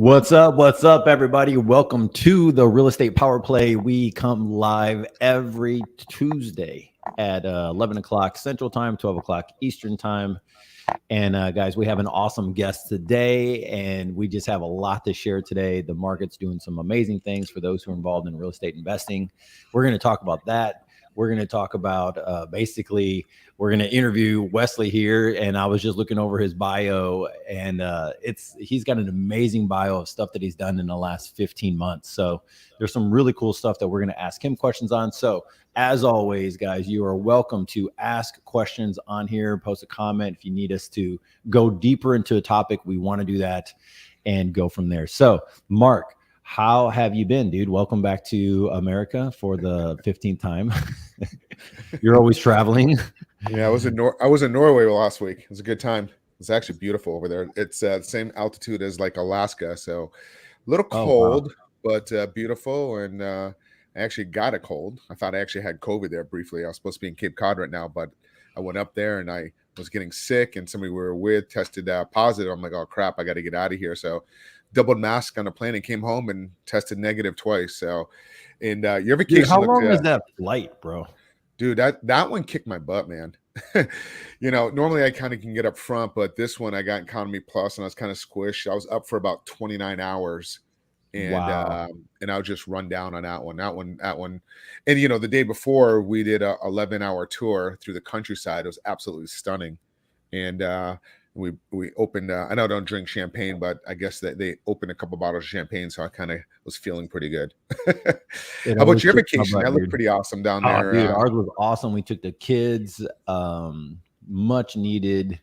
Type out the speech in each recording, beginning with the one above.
What's up? What's up, everybody? Welcome to the Real Estate Power Play. We come live every Tuesday at 11 o'clock Central Time, 12 o'clock Eastern Time. And guys, we have an awesome guest today, and we just have a lot to share today. The market's doing some amazing things for those who are involved in real estate investing. We're going to talk about that. We're going to talk about we're going to interview Wesley here. And I was just looking over his bio, and he's got an amazing bio of stuff that he's done in the last 15 months. So there's some really cool stuff that we're going to ask him questions on. So as always, guys, you are welcome to ask questions on here, post a comment. If you need us to go deeper into a topic, we want to do that and go from there. So Mark, how have you been, dude? Welcome back to America for the 15th time. You're always traveling. Yeah, I was in Norway last week. It was a good time. It's actually beautiful over there. It's the same altitude as like Alaska, so a little cold, but beautiful. And I actually got a cold. I thought I actually had COVID there briefly. I was supposed to be in Cape Cod right now, but I went up there and I was getting sick, and somebody we were with tested positive. I'm like, oh crap, I got to get out of here. So doubled mask on a plane and came home and tested negative twice. So, and your vacation. Dude, how long is that flight, bro? Dude, that one kicked my butt, man. Normally I kind of can get up front, but this one I got economy plus, and I was kind of squished. I was up for about 29 hours, and Wow. And I'll just run down on that one. And the day before we did a 11-hour tour through the countryside. It was absolutely stunning, and we opened. I know I don't drink champagne, but I guess that they opened a couple bottles of champagne, so I kind of was feeling pretty good. How about your vacation? That looked pretty awesome down there. Dude, ours was awesome. We took the kids, much needed.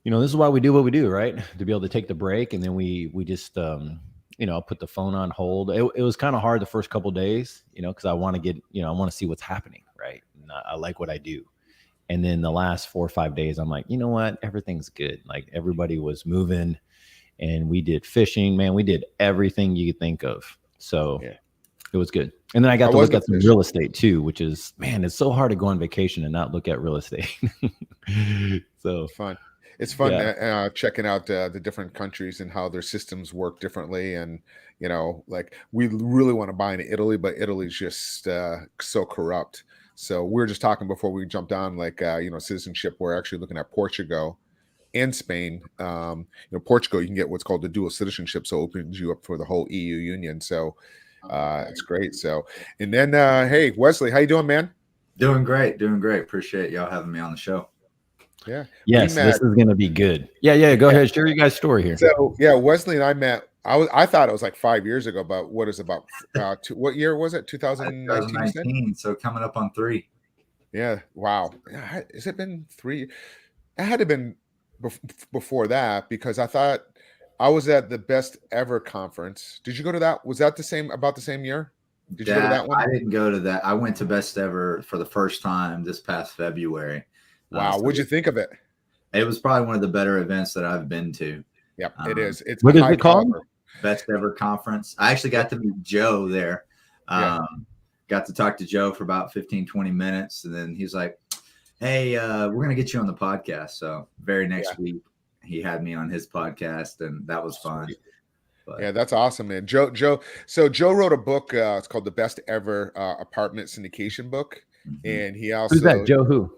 This is why we do what we do, right? To be able to take the break, and then we just put the phone on hold. It was kind of hard the first couple of days, because I want to see what's happening, right? And I like what I do. And then the last 4 or 5 days, I'm like, you know what? Everything's good. Like, everybody was moving, and we did fishing, man. We did everything you could think of. So yeah, it was good. And then I got to look at some real estate too, which is, man, it's so hard to go on vacation and not look at real estate. So fun. It's fun checking out the different countries and how their systems work differently. And, like, we really want to buy in Italy, but Italy's just so corrupt. So we were just talking before we jumped on, like, citizenship. We're actually looking at Portugal and Spain. Portugal, you can get what's called the dual citizenship, so it opens you up for the whole EU union. So it's great. So, and then, hey, Wesley, how you doing, man? Doing great. Appreciate y'all having me on the show. Yeah. Yes, this is going to be good. Yeah. Go ahead. Share your guys' story here. So yeah, Wesley and I met. I thought it was like 5 years ago, but what is about what year was it? 2019. So coming up on 3. Yeah. Wow. Has it been 3? It had to have been before that, because I thought I was at the Best Ever conference. Did you go to that? Was that about the same year? Did you go to that one? I didn't go to that. I went to Best Ever for the first time this past February. Wow. What'd you think of it? It was probably one of the better events that I've been to. Yep, it is. It's what is it called? Best Ever Conference. I actually got to meet Joe there. Got to talk to Joe for about 15, 20 minutes. And then he's like, hey, we're going to get you on the podcast. So very next week, he had me on his podcast, and that was fun. But, yeah, that's awesome, man. Joe. So Joe wrote a book. It's called The Best Ever Apartment Syndication Book. Mm-hmm. And he also... Who's that? Joe who?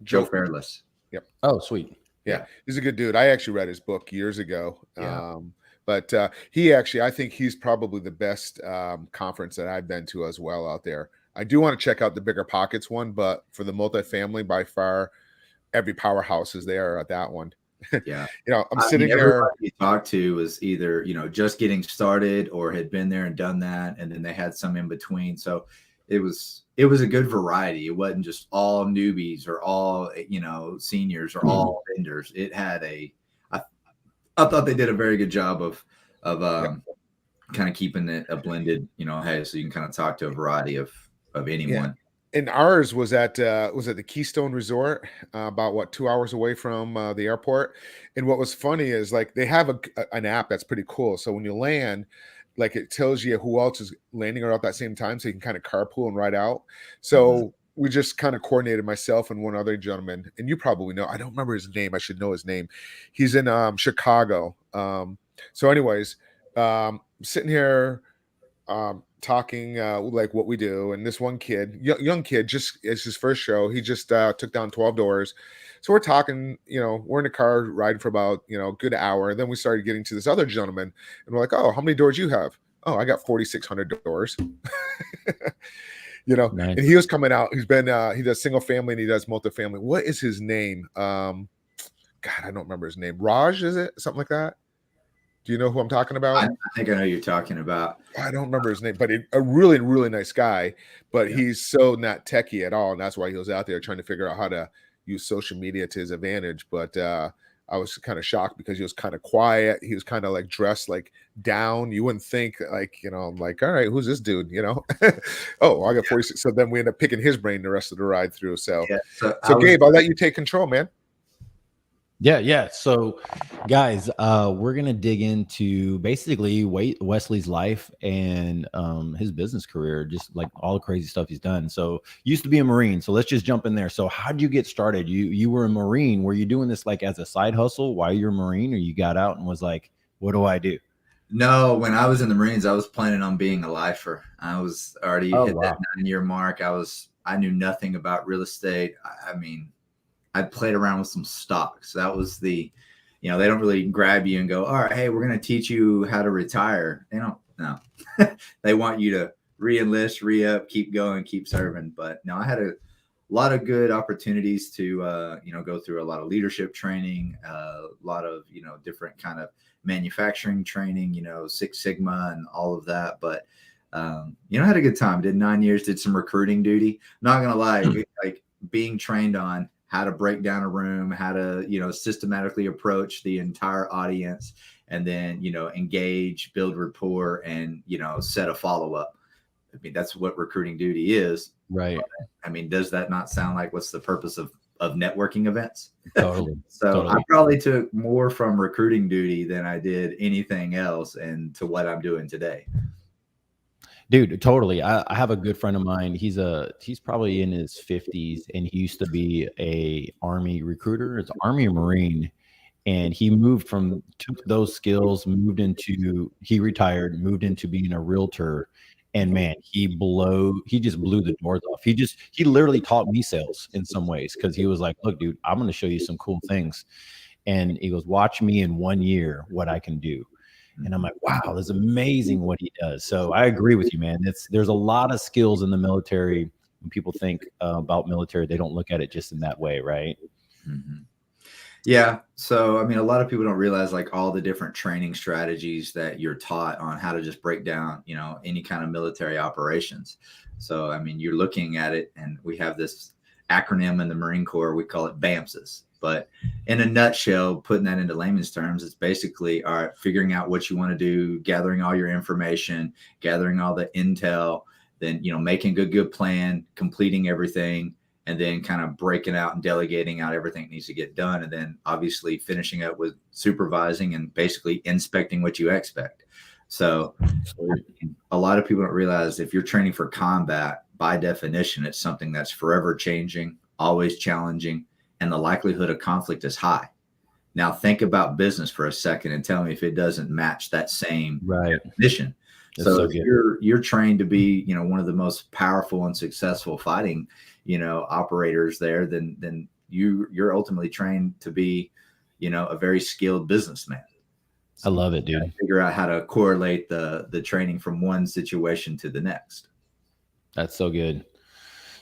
Joe Fairless. Yep. Oh, sweet. Yeah, he's a good dude. I actually read his book years ago. Yeah. But I think he's probably the best conference that I've been to as well out there. I do want to check out the Bigger Pockets one, but for the multifamily, by far, every powerhouse is there at that one. Yeah. I'm sitting there. Everybody you talked to was either, just getting started or had been there and done that. And then they had some in between. So it was a good variety. It wasn't just all newbies or all, seniors or all vendors. It had I thought they did a very good job of kind of keeping it a blended, hey, so you can kind of talk to a variety of anyone. Yeah. And ours was at the Keystone Resort, about 2 hours away from the airport. And what was funny is, like, they have an app that's pretty cool. So when you land, like, it tells you who else is landing around at that same time, so you can kind of carpool and ride out. So we just kind of coordinated, myself and one other gentleman, and you probably know. I don't remember his name. I should know his name. He's in Chicago. So anyways, sitting here talking like what we do, and this one kid, young kid, just it's his first show. He just took down 12 doors. So we're talking, we're in the car riding for about a good hour, and then we started getting to this other gentleman, and we're like, oh, how many doors you have? Oh, I got 4,600 doors. Nice. And he was coming out. He's been he does single family and he does multifamily. What is his name? God, I don't remember his name. Raj, is it something like that? Do you know who I'm talking about? I think I know who you're talking about. I don't remember his name, but a really, really nice guy. But he's so not techie at all, and that's why he was out there trying to figure out how to use social media to his advantage. But I was kind of shocked because he was kind of quiet. He was kind of like dressed like down. You wouldn't think like, I'm like, all right, who's this dude? Oh, I got 46. So then we end up picking his brain the rest of the ride through. So Gabe, I'll let you take control, man. Yeah. So, guys, we're gonna dig into basically Wesley's life and his business career, just like all the crazy stuff he's done. So, used to be a Marine. So let's just jump in there. So, how did you get started? You were a Marine. Were you doing this like as a side hustle while you're a Marine, or you got out and was like, what do I do? No, when I was in the Marines, I was planning on being a lifer. I was already hit that 9-year mark. I knew nothing about real estate. I mean, I played around with some stocks. That was they don't really grab you and go, all right, hey, we're going to teach you how to retire. They don't, no. They want you to re-enlist, re-up, keep going, keep serving. But no, I had a lot of good opportunities to, go through a lot of leadership training, a lot of, different kind of manufacturing training, Six Sigma and all of that. But, I had a good time. Did 9 years, did some recruiting duty. Not going to lie, like being trained on how to break down a room, how to, systematically approach the entire audience, and then, engage, build rapport, and, set a follow-up. I mean, that's what recruiting duty is. Right. I mean, does that not sound like what's the purpose of networking events? Totally. So totally. I probably took more from recruiting duty than I did anything else, and to what I'm doing today. Dude, totally. I have a good friend of mine. He's probably in his 50s, and he used to be a Army recruiter. It's Army Marine, and he took those skills, he retired, moved into being a realtor, and man, he just blew the doors off. He literally taught me sales in some ways, because he was like, look, dude, I'm going to show you some cool things. And he goes, watch me in 1 year what I can do. And I'm like, wow, that's amazing what he does. So I agree with you, man. There's a lot of skills in the military. When people think about military, they don't look at it just in that way, right? Mm-hmm. Yeah. So, I mean, a lot of people don't realize like all the different training strategies that you're taught on how to just break down, any kind of military operations. So, I mean, you're looking at it, and we have this acronym in the Marine Corps. We call it BAMSs. But in a nutshell, putting that into layman's terms, it's basically figuring out what you want to do, gathering all your information, gathering all the intel, then, making a good plan, completing everything, and then kind of breaking out and delegating out everything that needs to get done. And then obviously finishing up with supervising and basically inspecting what you expect. So a lot of people don't realize if you're training for combat, by definition, it's something that's forever changing, always challenging, and the likelihood of conflict is high. Now think about business for a second and tell me if it doesn't match that same definition. So if you're trained to be, one of the most powerful and successful fighting, operators there, then you're ultimately trained to be, a very skilled businessman. So I love it, dude. Figure out how to correlate the training from one situation to the next. That's so good.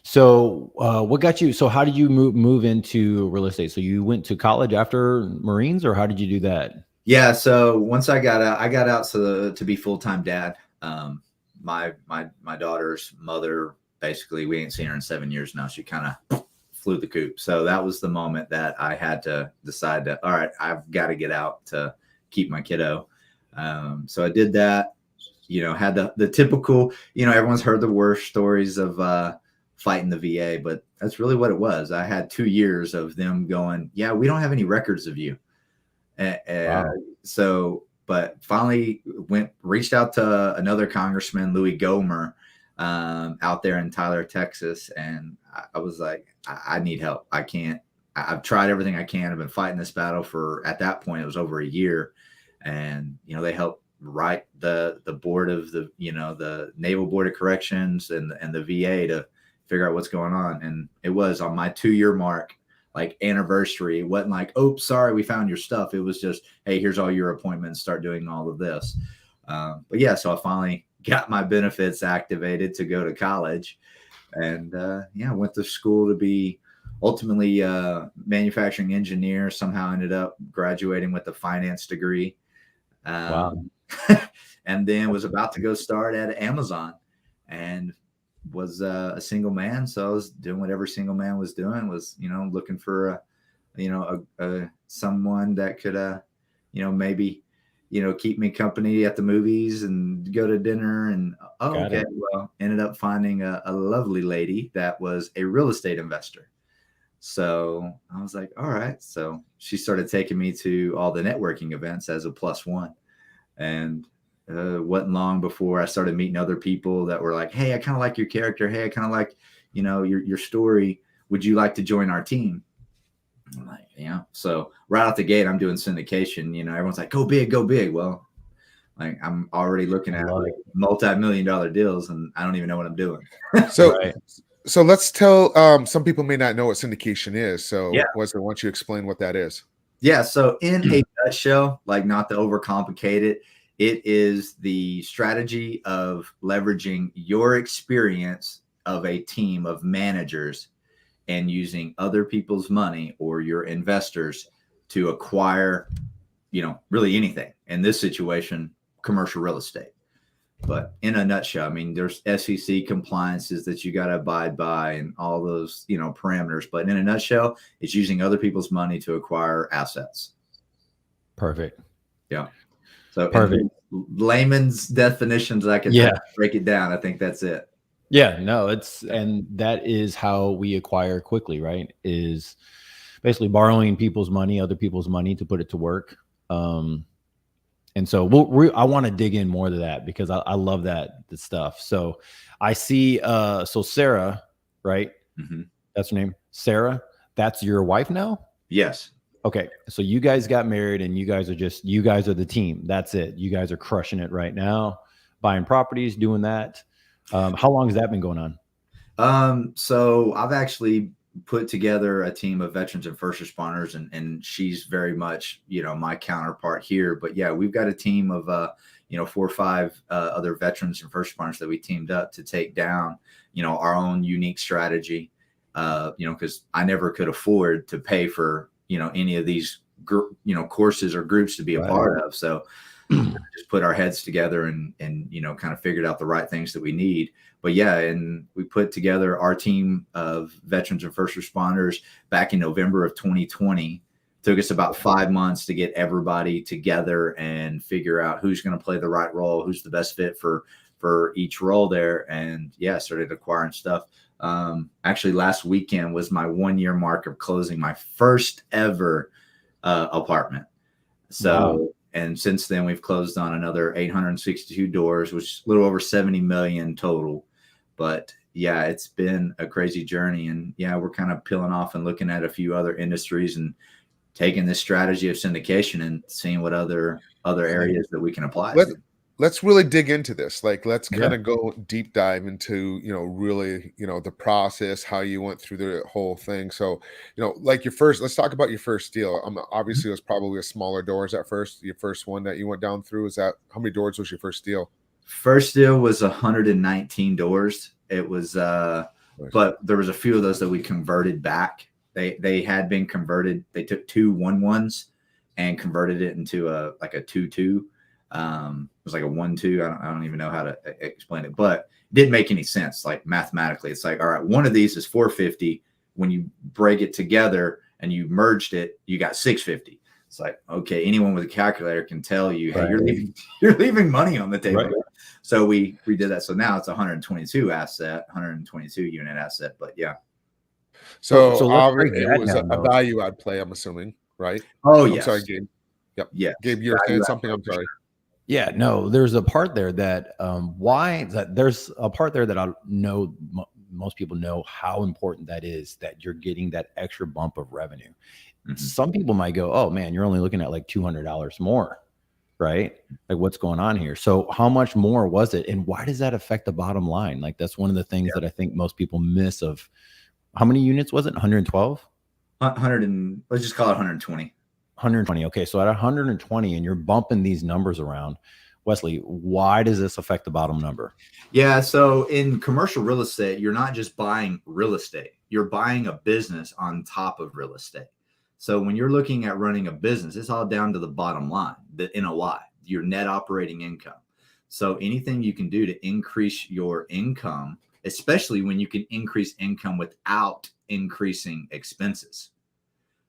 So what got you? So how did you move into real estate? So you went to college after Marines, or how did you do that? Yeah. So once I got out to be full-time dad. My daughter's mother, basically, we ain't seen her in 7 years now. She kind of flew the coop. So that was the moment that I had to decide all right, I've got to get out to keep my kiddo. So I did that, had the typical, everyone's heard the worst stories of, fighting the VA, but that's really what it was. I had 2 years of them going, yeah, we don't have any records of you. Wow. So, but finally reached out to another congressman, Louis Gohmert, out there in Tyler, Texas. And I was like, I need help. I've tried everything I can. I've been fighting this battle for, at that point, it was over a year. And, they helped write the board of the, the Naval Board of Corrections and the VA to figure out what's going on. And it was on my 2-year mark, like anniversary. It wasn't like, oh, sorry, we found your stuff. It was just, hey, here's all your appointments, start doing all of this. But yeah, so I finally got my benefits activated to go to college, and went to school to be ultimately a manufacturing engineer. Somehow ended up graduating with a finance degree. Wow. And then was about to go start at Amazon, and was a single man. So I was doing what every single man was doing, was, looking for someone that could, maybe, keep me company at the movies and go to dinner. And well, ended up finding a lovely lady that was a real estate investor. So I was like, all right. So she started taking me to all the networking events as a +1. And wasn't long before I started meeting other people that were like, hey, I kind of like your character. Hey, I kind of like, your story. Would you like to join our team? I'm like, yeah. So right out the gate, I'm doing syndication. Everyone's like, go big, go big. Well, like, I'm already looking at like multi-million-dollar deals, and I don't even know what I'm doing. So, so let's tell some people may not know what syndication is. So, Wesley, why don't you explain what that is? Yeah. So, in a nutshell, like, not to overcomplicate it, it is the strategy of leveraging your experience of a team of managers and using other people's money or your investors to acquire, really anything. In this situation, commercial real estate. But in a nutshell, I mean, there's SEC compliances that you got to abide by and all those, parameters. But in a nutshell, it's using other people's money to acquire assets. Perfect. Yeah. So perfect. Layman's definitions, I can break it down. I think that's it. Yeah, no, and that is how we acquire quickly, right? Is basically borrowing people's money, other people's money, to put it to work. And so I want to dig in more to that, because I love the stuff. So I see, so Sarah, right? Mm-hmm. That's her name, Sarah. That's your wife now? Yes. Okay. So you guys got married, and you guys are the team. That's it. You guys are crushing it right now, buying properties, doing that. How long has that been going on? So I've actually put together a team of veterans and first responders, and she's very much, my counterpart here. But yeah, we've got a team of, 4 or 5 other veterans and first responders that we teamed up to take down, our own unique strategy, because I never could afford to pay for, any of these, courses or groups to be a part of. So just put our heads together and kind of figured out the right things that we need. But yeah, and we put together our team of veterans and first responders back in November of 2020. Took us about 5 months to get everybody together and figure out who's going to play the right role, who's the best fit for each role there. And yeah, started acquiring stuff. Actually, last weekend was my 1-year mark of closing my first ever apartment. So. Wow. And since then, we've closed on another 862 doors, which is a little over 70 million total. But yeah, it's been a crazy journey. And yeah, we're kind of peeling off and looking at a few other industries and taking this strategy of syndication and seeing what other areas that we can apply. Let's really dig into this. Like, let's kind of go deep dive into, really, the process, how you went through the whole thing. So, like let's talk about your first deal. Obviously it was probably a smaller doors at first. Your first one that you went down through, how many doors was your first deal? First deal was 119 doors. It was, nice. But there was a few of those that we converted back. They had been converted. They took 2 1-1s and converted it into a 2-2. It was like a 1-2. I don't even know how to explain it, but it didn't make any sense. Like, mathematically, it's like, all right, one of these is 450. When you break it together and you merged it, you got 650. It's like, okay, anyone with a calculator can tell you, hey, you're leaving money on the table. Right. So we did that. So now it's 122 unit asset. But yeah. So it was a value add play, I'm assuming, right? Oh, yes. I'm sorry, Gabe. Yep. Yeah. Gabe, you were saying something. I'm sorry. Yeah, no, there's a part there that there's a part there that I know most people know how important that is, that you're getting that extra bump of revenue. Mm-hmm. Some people might go, oh man, you're only looking at like $200 more, right? Like what's going on here? So how much more was it? And why does that affect the bottom line? Like that's one of the things that I think most people miss of how many units was it? 112? 100 and let's just call it 120. 120. Okay. So at 120 and you're bumping these numbers around, Wesley, why does this affect the bottom number? Yeah. So in commercial real estate, you're not just buying real estate, you're buying a business on top of real estate. So when you're looking at running a business, it's all down to the bottom line, the NOI, your net operating income. So anything you can do to increase your income, especially when you can increase income without increasing expenses.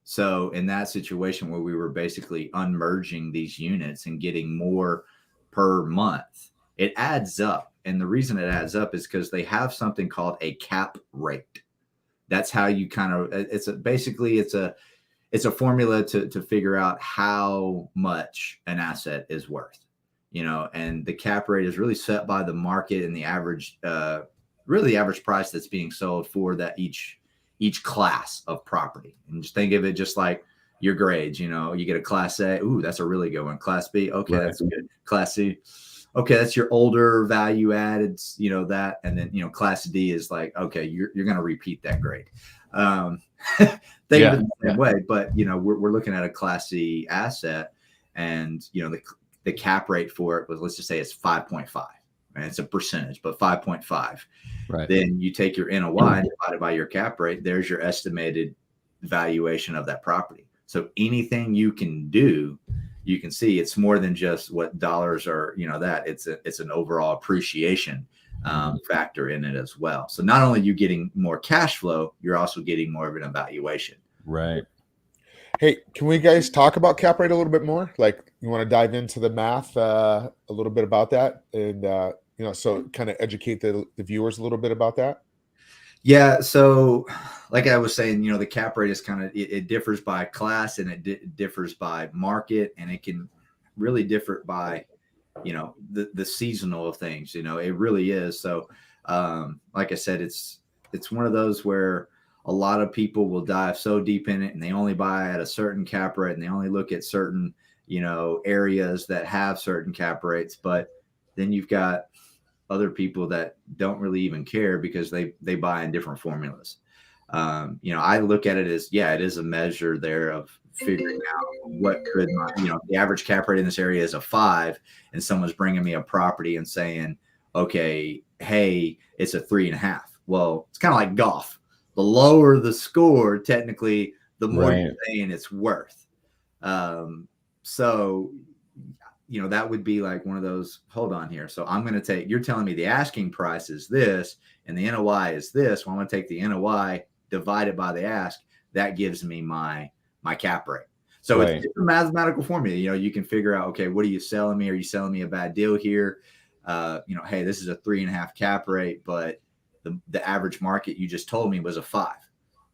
So in that situation where we were basically unmerging these units and getting more per month, it adds up. And the reason it adds up is because they have something called a cap rate. That's how you kind of, it's a formula to figure out how much an asset is worth, and the cap rate is really set by the market and the average, really the average price that's being sold for that each class of property. And just think of it just like your grades, you get a class A. Ooh, that's a really good one. Class B. Okay. Right. That's good. Class C. Okay. That's your older value added, that. And then, class D is like, okay, you're going to repeat that grade. Think of it the same way, but we're looking at a class C asset, and the cap rate for it was, let's just say it's 5.5, and it's a percentage, but 5.5. Right. Then you take your NOI and divide it by your cap rate. There's your estimated valuation of that property. So anything you can do, you can see it's more than just what dollars are. That it's an overall appreciation factor in it as well. So not only are you getting more cash flow, you're also getting more of an evaluation. Right. Hey, can we guys talk about cap rate a little bit more? Like, you want to dive into the math a little bit about that, and so kind of educate the viewers a little bit about that. Yeah. So like I was saying, the cap rate is kind of, it differs by class, and it differs by market, and it can really differ by the seasonal of things. It really is. So like I said, it's one of those where a lot of people will dive so deep in it, and they only buy at a certain cap rate, and they only look at certain areas that have certain cap rates. But then you've got other people that don't really even care because they buy in different formulas. I look at it as, it is a measure there of figuring out what could the average cap rate in this area is a 5, and someone's bringing me a property and saying, okay, hey, it's a 3.5. Well, it's kind of like golf. The lower the score, technically, the more you're saying it's worth. So, that would be like one of those, hold on here. So I'm going to you're telling me the asking price is this and the NOI is this. Well, I'm going to take the NOI divided by the ask. That gives me my cap rate. So it's a mathematical formula. You can figure out, okay, what are you selling me? Are you selling me a bad deal here? Hey, this is a 3.5 cap rate, but the average market you just told me was a 5.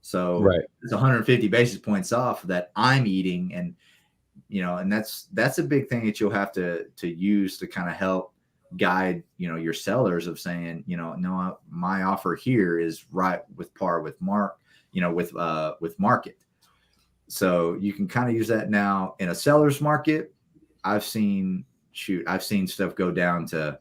So it's 150 basis points off that I'm eating. And, and that's a big thing that you'll have to use to kind of help guide, your sellers of saying, no, my offer here is right with par with with market. So you can kind of use that now in a seller's market. I've seen stuff go down to,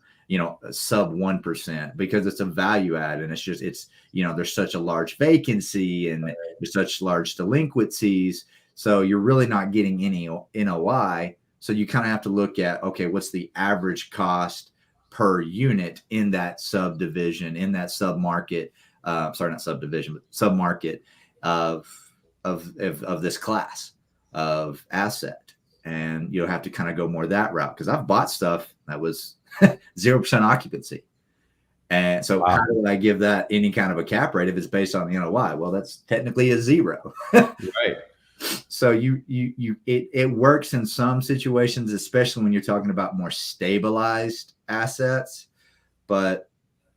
sub 1% because it's a value add, and there's such a large vacancy and there's such large delinquencies. So you're really not getting any NOI. So you kind of have to look at, okay, what's the average cost per unit in that subdivision, in that submarket, sorry, not subdivision, but submarket of this class of asset. And you'll have to kind of go more that route, because I've bought stuff that was 0% occupancy. And so how do I give that any kind of a cap rate if it's based on the NOI? Well, that's technically a 0. Right. So it works in some situations, especially when you're talking about more stabilized assets. But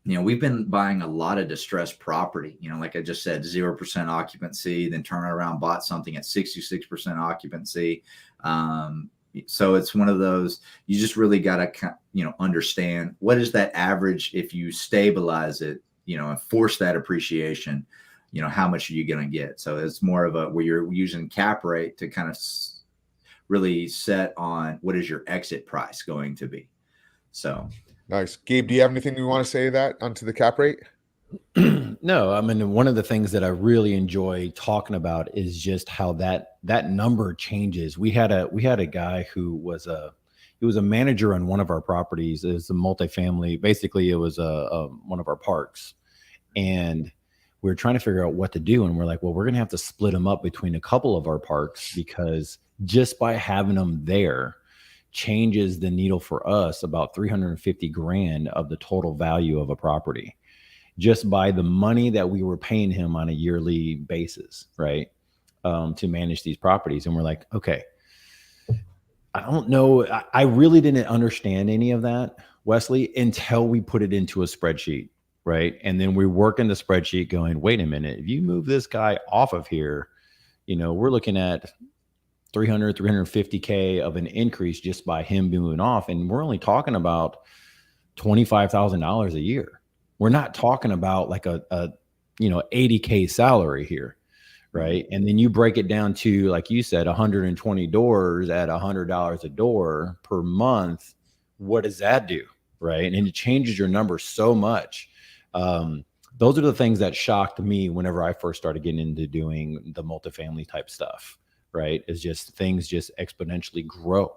we've been buying a lot of distressed property, like I just said, 0% occupancy, then turn around, bought something at 66% occupancy. So it's one of those, you just really got to, understand what is that average if you stabilize it, and force that appreciation, how much are you going to get? So it's more of where you're using cap rate to kind of really set on what is your exit price going to be. So nice. Gabe, do you have anything you want to say that onto the cap rate? No, I mean, one of the things that I really enjoy talking about is just how that number changes. We had a guy who was a manager on one of our properties. It was a multifamily. Basically, it was one of our parks, and we were trying to figure out what to do. And we're like, well, we're going to have to split them up between a couple of our parks, because just by having them there changes the needle for us about 350 grand of the total value of a property, just by the money that we were paying him on a yearly basis, right? To manage these properties. And we're like, okay, I don't know. I really didn't understand any of that, Wesley, until we put it into a spreadsheet, right? And then we work in the spreadsheet going, wait a minute, if you move this guy off of here, we're looking at 350K of an increase just by him moving off. And we're only talking about $25,000 a year. We're not talking about like a 80K salary here, right? And then you break it down to, like you said, 120 doors at $100 a door per month. What does that do, right? And it changes your number so much. Those are the things that shocked me whenever I first started getting into doing the multifamily type stuff, right? Is just things just exponentially grow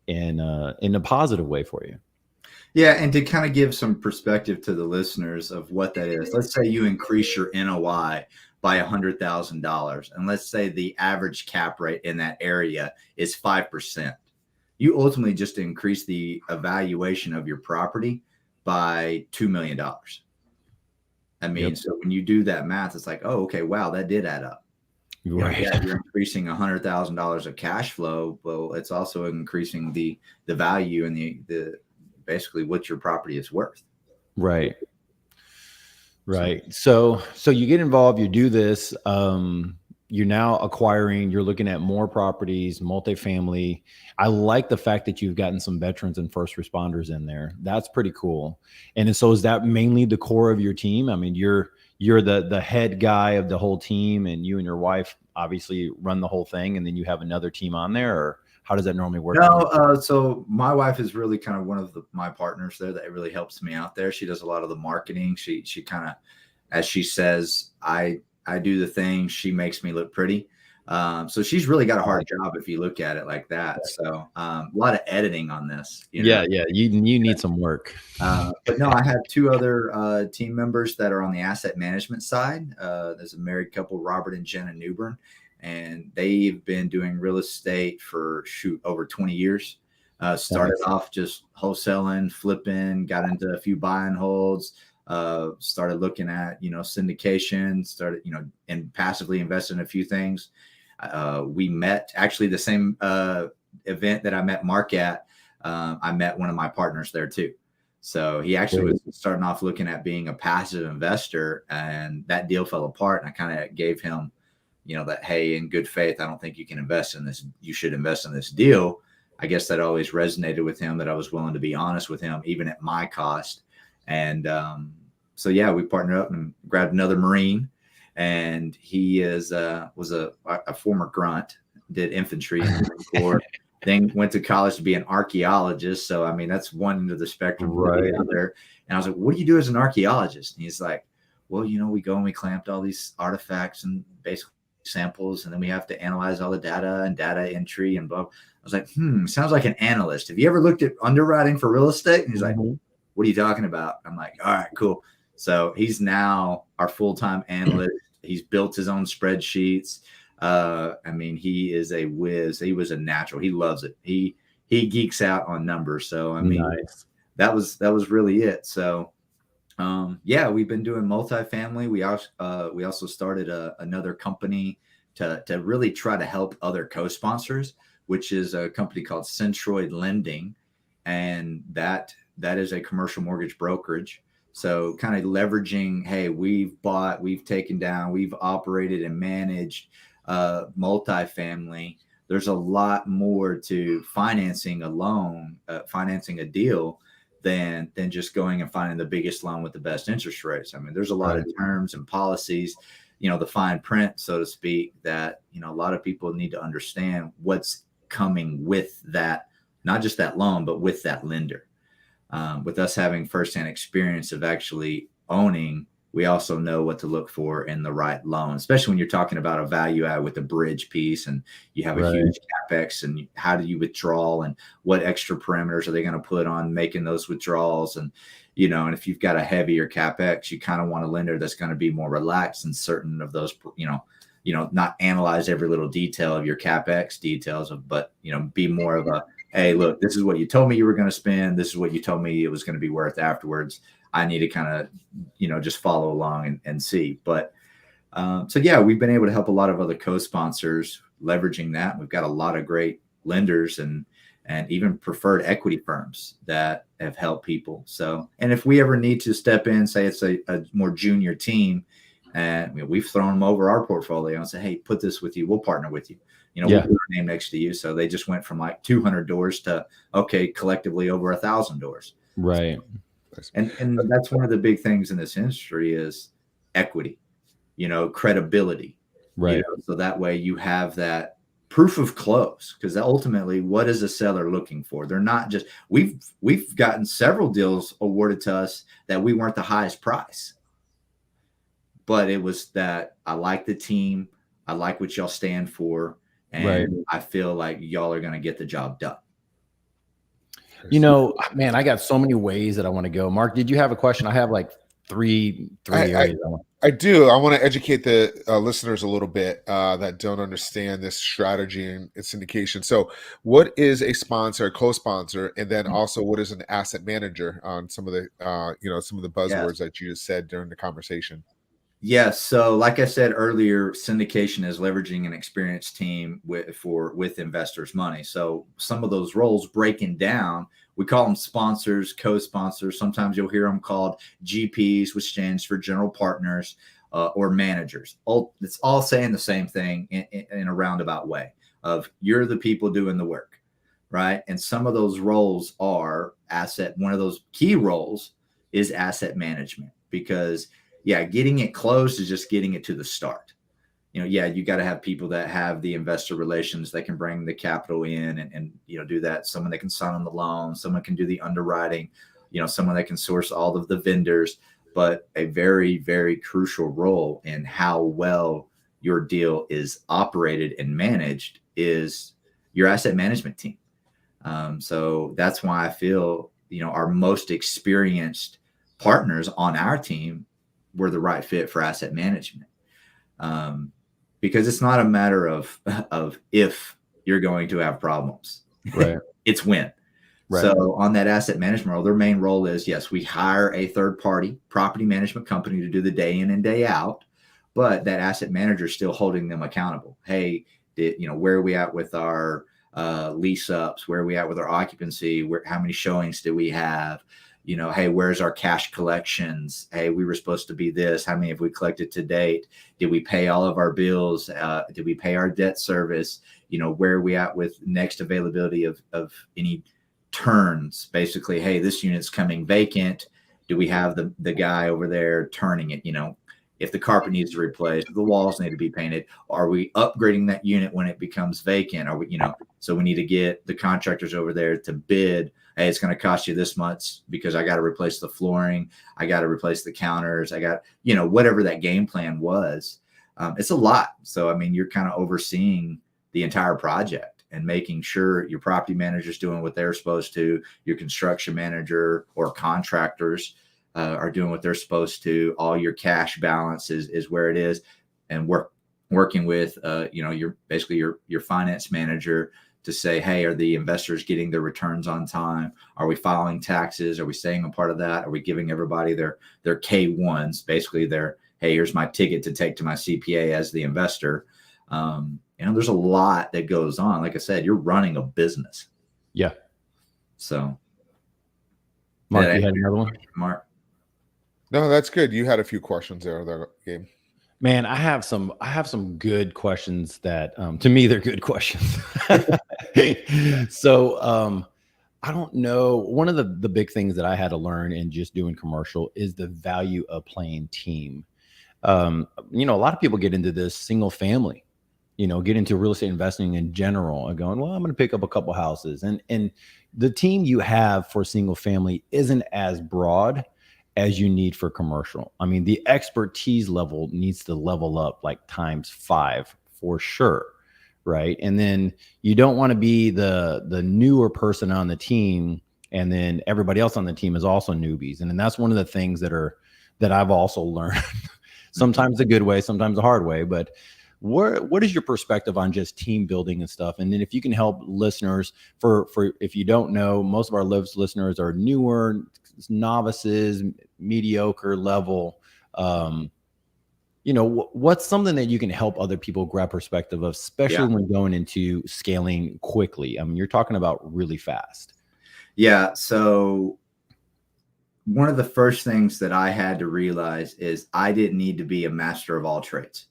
in a positive way for you. Yeah, and to kind of give some perspective to the listeners of what that is, let's say you increase your NOI by $100,000, and let's say the average cap rate in that area is 5%. You ultimately just increase the evaluation of your property by $2 million. I mean, So when you do that math, it's like, oh, okay, wow, that did add up. Right. You're increasing $100,000 of cash flow. Well, it's also increasing the value and the basically what your property is worth. Right. So you get involved, you do this, you're now acquiring, you're looking at more properties, multifamily. I like the fact that you've gotten some veterans and first responders in there. That's pretty cool. And so is that mainly the core of your team? I mean, you're the head guy of the whole team, and you and your wife obviously run the whole thing, and then you have another team on there, or how does that normally work? No, so my wife is really kind of one of my partners there that really helps me out there. She does a lot of the marketing. She kind of, as she says, I do the things. She makes me look pretty. So she's really got a hard job if you look at it like that. So a lot of editing on this. Yeah. You need some work. But no, I have two other team members that are on the asset management side. There's a married couple, Robert and Jenna Newbern. And they've been doing real estate for over 20 years. Started off just wholesaling, flipping, got into a few buy and holds, started looking at, syndication, started, and passively invested in a few things. We met actually the same event that I met Mark at. I met one of my partners there too. So he actually was starting off looking at being a passive investor, and that deal fell apart. And I kind of gave him, that, hey, in good faith, I don't think you can invest in this. You should invest in this deal. I guess that always resonated with him, that I was willing to be honest with him, even at my cost. And so, yeah, we partnered up and grabbed another Marine. And he was a former grunt, did infantry in the Marine Corps, then went to college to be an archaeologist. So, I mean, that's one end of the spectrum. Right. And I was like, what do you do as an archaeologist? And he's like, well, we go and we clamped all these artifacts and basically samples, and then we have to analyze all the data and data entry and blah. I was like, sounds like an analyst. Have you ever looked at underwriting for real estate? And he's like, what are you talking about? I'm like, all right, cool. So he's now our full-time analyst. He's built his own spreadsheets. I mean, he is a whiz. He was a natural. He loves it. He geeks out on numbers. So I mean, nice. that was really it. So yeah, we've been doing multifamily. We also started another company to really try to help other co-sponsors, which is a company called Centroid Lending, and that is a commercial mortgage brokerage. So kind of leveraging, hey, we've taken down, we've operated and managed multifamily. There's a lot more to financing a loan, financing a deal, than just going and finding the biggest loan with the best interest rates. I mean, there's a lot of terms and policies, the fine print, so to speak, that, a lot of people need to understand what's coming with that, not just that loan, but with that lender. With us having firsthand experience of actually owning, we also know what to look for in the right loan, especially when you're talking about a value add with a bridge piece and you have a huge capex, and how do you withdraw and what extra parameters are they going to put on making those withdrawals? And, and if you've got a heavier capex, you kind of want a lender that's going to be more relaxed in certain of those, not analyze every little detail of your capex details but be more of a, hey, look, this is what you told me you were going to spend. This is what you told me it was going to be worth afterwards. I need to kind of, just follow along and see. But so, yeah, we've been able to help a lot of other co-sponsors leveraging that. We've got a lot of great lenders and even preferred equity firms that have helped people. So, and if we ever need to step in, say it's a more junior team, and we've thrown them over our portfolio and say, hey, put this with you. We'll partner with you. We'll put our name next to you. So they just went from like 200 doors to, okay, collectively over 1,000 doors. Right. And that's one of the big things in this industry is equity, credibility. Right. So that way you have that proof of close, because ultimately, what is a seller looking for? They're not just, we've gotten several deals awarded to us that we weren't the highest price, but it was that I like the team. I like what y'all stand for. And I feel like y'all are going to get the job done. Man, I got so many ways that I want to go. Mark, did you have a question? I have like three areas. I do. I want to educate the listeners a little bit that don't understand this strategy and its syndication. So what is a sponsor, a co-sponsor, and then also what is an asset manager on some of the, some of the buzzwords that you just said during the conversation? Yes. So like I said earlier, syndication is leveraging an experienced team with investors' money. So some of those roles breaking down, we call them sponsors, co-sponsors. Sometimes you'll hear them called GPs, which stands for general partners, or managers. It's all saying the same thing in a roundabout way of you're the people doing the work, right? And some of those roles are one of those key roles is asset management, because getting it closed is just getting it to the start. You got to have people that have the investor relations that can bring the capital in and do that. Someone that can sign on the loan, someone can do the underwriting, someone that can source all of the vendors. But a very, very crucial role in how well your deal is operated and managed is your asset management team. So that's why I feel, our most experienced partners on our team were the right fit for asset management. Because it's not a matter of if you're going to have problems, right? It's when. Right. So on that asset management role, their main role is, yes, we hire a third party property management company to do the day in and day out, but that asset manager is still holding them accountable. Hey, where are we at with our lease ups? Where are we at with our occupancy? How many showings do we have? Hey, where's our cash collections? Hey, we were supposed to be this. How many have we collected to date? Did we pay all of our bills? Did we pay our debt service? Where are we at with next availability of any turns? Basically, hey, this unit's coming vacant. Do we have the guy over there turning it? If the carpet needs to be replaced, the walls need to be painted. Are we upgrading that unit when it becomes vacant? Are we, so we need to get the contractors over there to bid. Hey, it's going to cost you this much because I got to replace the flooring. I got to replace the counters. I got, whatever that game plan was. It's a lot. So, you're kind of overseeing the entire project and making sure your property manager's doing what they're supposed to. Your construction manager or contractors are doing what they're supposed to. All your cash balance is where it is. And working with, your finance manager to say, hey, are the investors getting their returns on time? Are we filing taxes? Are we staying a part of that? Are we giving everybody their K1s, basically hey, here's my ticket to take to my CPA as the investor. There's a lot that goes on. Like I said, you're running a business. Yeah. So. Mark, you had another one? Mark? No, that's good. You had a few questions there, Gabe. Man, I have some good questions that, to me, they're good questions. So, I don't know. One of the big things that I had to learn in just doing commercial is the value of playing team. A lot of people get into this single family, get into real estate investing in general and going, well, I'm going to pick up a couple houses. And the team you have for single family isn't as broad as you need for commercial. I mean, the expertise level needs to level up like ×5 for sure. Right. And then you don't want to be the newer person on the team, and then everybody else on the team is also newbies. And then that's one of the things that I've also learned, sometimes the good way, sometimes the hard way. But what is your perspective on just team building and stuff? And then if you can help listeners, for if you don't know, most of our listeners are newer, novices, mediocre level. What's something that you can help other people grab perspective of, especially when going into scaling quickly? I mean, you're talking about really fast. Yeah. So one of the first things that I had to realize is I didn't need to be a master of all trades.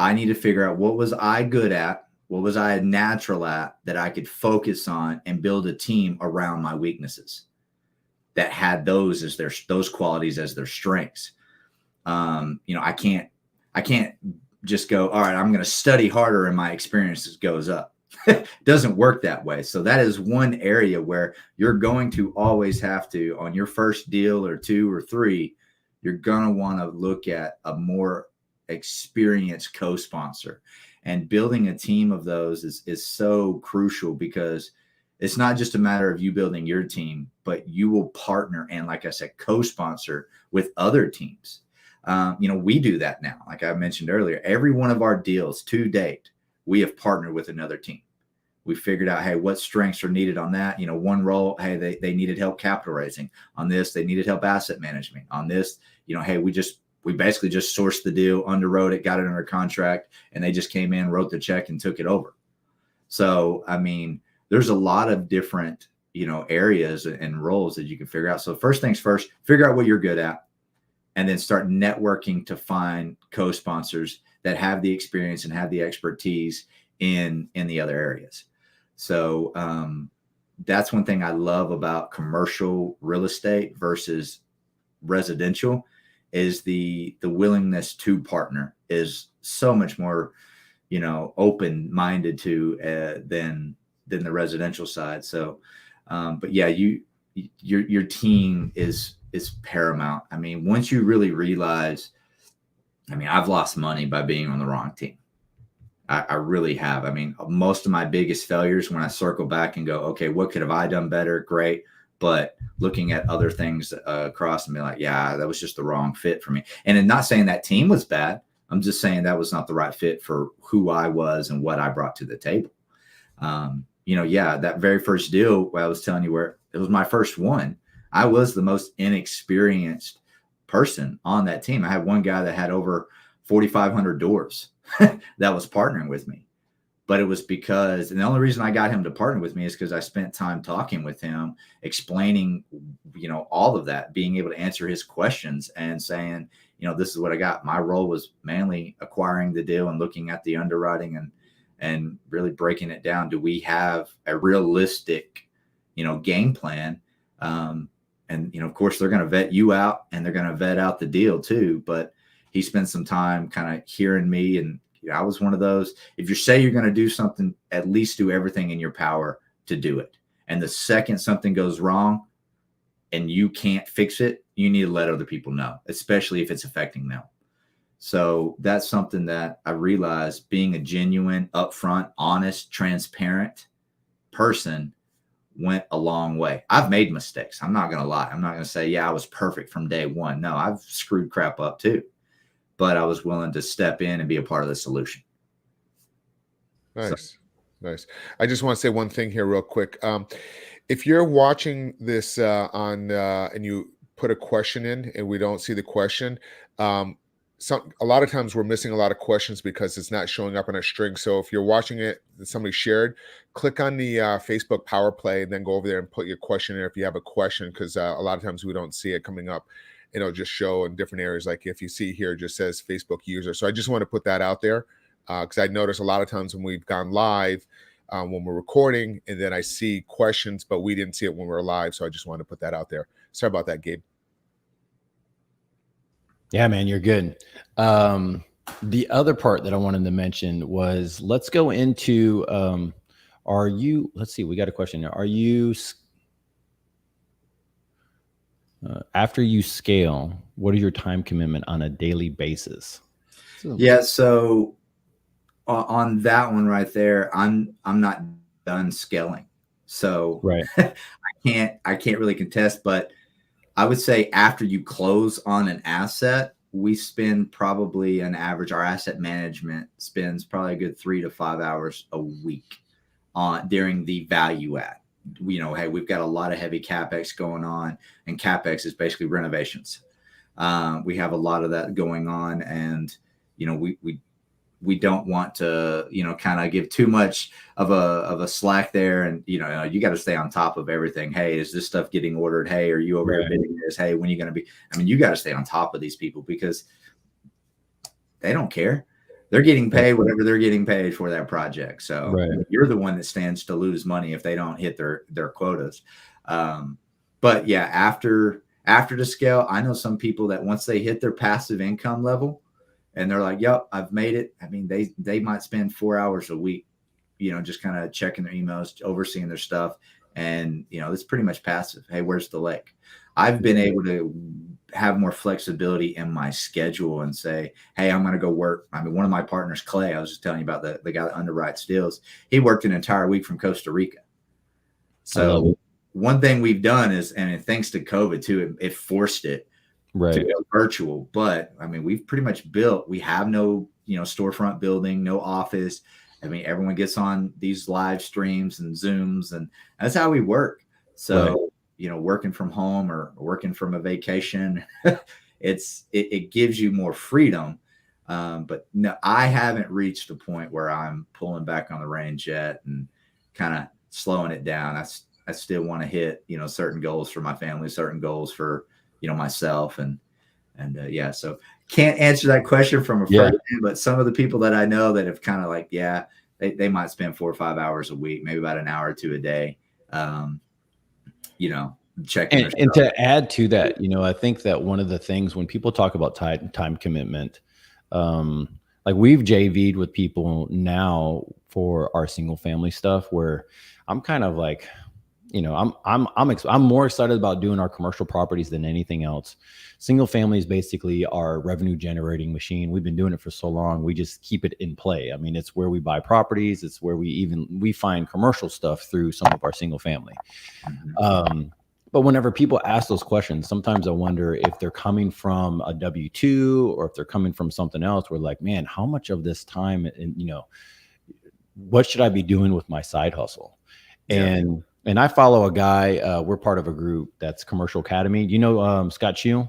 I need to figure out what was I good at, what was I natural at that I could focus on and build a team around my weaknesses that had those qualities as their strengths. I can't just go, all right, I'm going to study harder and my experience goes up. It doesn't work that way. So that is one area where you're going to always have to, on your first deal or 2 or 3, you're going to want to look at a more experienced co-sponsor, and building a team of those is so crucial, because it's not just a matter of you building your team, but you will partner and, like I said, co-sponsor with other teams. We do that now. Like I mentioned earlier, every one of our deals to date, we have partnered with another team. We figured out, hey, what strengths are needed on that? One role, hey, they needed help capital raising. On this, they needed help asset management. On this, hey, we basically just sourced the deal, underwrote it, got it under contract, and they just came in, wrote the check, and took it over. So, I mean, there's a lot of different, areas and roles that you can figure out. So first things first, figure out what you're good at, and then start networking to find co-sponsors that have the experience and have the expertise in the other areas. So that's one thing I love about commercial real estate versus residential, is the willingness to partner is so much more, open-minded to than the residential side. So, but yeah, your team is paramount. I mean, once you really realize, I've lost money by being on the wrong team. I really have. I mean, most of my biggest failures, when I circle back and go, okay, what could have I done better? Great. But looking at other things across and be like, yeah, that was just the wrong fit for me. And I'm not saying that team was bad. I'm just saying that was not the right fit for who I was and what I brought to the table. That very first deal, where I was telling you, where it was my first one, I was the most inexperienced person on that team. I had one guy that had over 4,500 doors that was partnering with me. But it was because, and the only reason I got him to partner with me is because I spent time talking with him, explaining, all of that, being able to answer his questions and saying, this is what I got. My role was mainly acquiring the deal and looking at the underwriting and really breaking it down. Do we have a realistic, game plan? And, of course, they're going to vet you out and they're going to vet out the deal too. But he spent some time kind of hearing me, and I was one of those. If you say you're going to do something, at least do everything in your power to do it. And the second something goes wrong and you can't fix it, you need to let other people know, especially if it's affecting them. So that's something that I realized, being a genuine, upfront, honest, transparent person went a long way. I've made mistakes. I'm not going to lie. I'm not going to say, yeah, I was perfect from day one. No, I've screwed crap up too. But I was willing to step in and be a part of the solution. Nice. Nice. I just want to say one thing here real quick. If you're watching this and you put a question in and we don't see the question, a lot of times we're missing a lot of questions because it's not showing up on a string. So if you're watching it that somebody shared, click on the Facebook Power Play and then go over there and put your question in if you have a question, because a lot of times we don't see it coming up. It'll just show in different areas. Like if you see here, it just says Facebook user. So I just want to put that out there because I notice a lot of times when we've gone live, when we're recording, and then I see questions, but we didn't see it when we were live. So I just wanted to put that out there. Sorry about that, Gabe. Yeah, man, you're good. The other part that I wanted to mention was, let's go into, let's see, we got a question there. Are you, after you scale, what is your time commitment on a daily basis? Yeah. So on that one right there, I'm not done scaling. So right. I can't really contest, but I would say after you close on an asset, we spend probably an average, our asset management spends probably a good 3 to 5 hours a week on during the value add. Hey, we've got a lot of heavy CapEx going on, and CapEx is basically renovations. We have a lot of that going on, and we don't want to, kind of give too much of a slack there. And, you got to stay on top of everything. Hey, is this stuff getting ordered? Hey, are you over here bidding this? Hey, when are you going to be? I mean, you got to stay on top of these people because they don't care. They're getting paid whatever they're getting paid for that project. So you're the one that stands to lose money if they don't hit their quotas. But yeah, after the scale, I know some people that once they hit their passive income level, and they're like, yep, I've made it. I mean, they might spend 4 hours a week, just kind of checking their emails, overseeing their stuff. And, it's pretty much passive. Hey, where's the lake? I've been able to have more flexibility in my schedule and say, hey, I'm going to go work. I mean, one of my partners, Clay, I was just telling you about the guy that underwrites deals. He worked an entire week from Costa Rica. So one thing we've done is, and thanks to COVID too, it forced it. To go virtual. But I mean, we've pretty much we have no, storefront building, no office. I mean, everyone gets on these live streams and Zooms, and that's how we work. So, working from home or working from a vacation, it gives you more freedom. But no, I haven't reached a point where I'm pulling back on the reins yet and kind of slowing it down. I still want to hit, certain goals for my family, certain goals for, myself and so can't answer that question from a first hand, but some of the people that I know that have kind of like, they might spend 4 or 5 hours a week, maybe about an hour or two a day, checking. And to add to that, I think that one of the things when people talk about time commitment, like we've JV'd with people now for our single family stuff where I'm kind of like, I'm more excited about doing our commercial properties than anything else. Single family is basically our revenue generating machine. We've been doing it for so long. We just keep it in play. I mean, it's where we buy properties. It's where we find commercial stuff through some of our single family. But whenever people ask those questions, sometimes I wonder if they're coming from a W-2 or if they're coming from something else. We're like, man, how much of this time and, what should I be doing with my side hustle? And I follow a guy, we're part of a group that's Commercial Academy. Do you know Scott Shield?